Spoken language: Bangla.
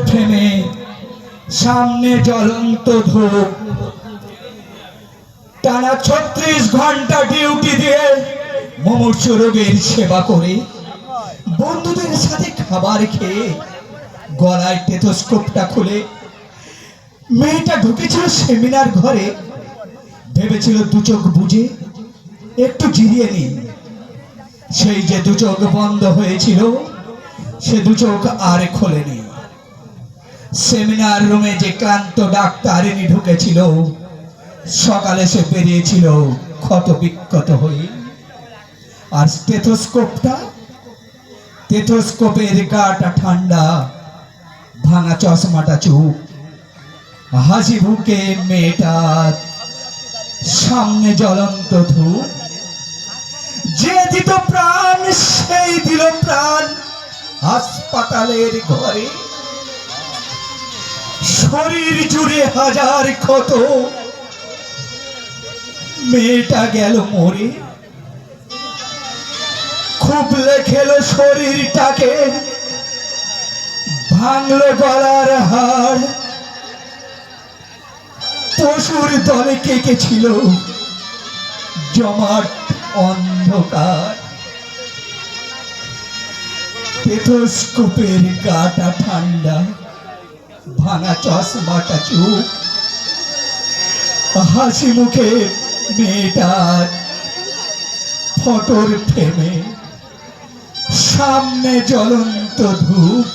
ফ্রেমে সামনে জ্বলন্ত ধূপ। টানা 36 ঘন্টা ডিউটি দিয়ে মুমূর্ষ রোগীর সেবা করে বন্ধুদের সাথে খাবার খেয়ে গলায় টেথোস্কোপটা খুলে মেয়েটা ঢুকেছিল সেমিনার ঘরে। ভেবেছিল দু চোখ বুঝে একটু জিরিয়ে নিই। সেই যে দু চোখ বন্ধ হয়েছিল সে দু চোখ আর খোলেনি। সেমিনার রুমে যে ক্লান্ত ডাক্তারিনী ঢুকেছিল সকালে সে বেরিয়েছিল ক্ষত বিক্ষত হয়ে। আর স্টেথোস্কোপের গাটা ঠান্ডা, ভাঙা চশমাটা চুপ, হাসি বুকে মেয়েটার সামনে জ্বলন্ত ধূপ। যে দিত প্রাণ সেই দিল প্রাণ হাসপাতালের ঘরে। শরীর জুড়ে হাজার ক্ষত, মেয়েটা গেল মরে। খুবলে খেলো শরীরটাকে, ভাঙলো গলার হাড়। পশুর দলে কেঁকেছিল জমাট অন্ধকার। টেথোস্কোপের গাটা ঠান্ডা, ভাঙা চশমাটা চুপ, হাসি মুখে মেয়েটার ফটোর ফ্রেমে সামনে জ্বলন্ত ধূপ।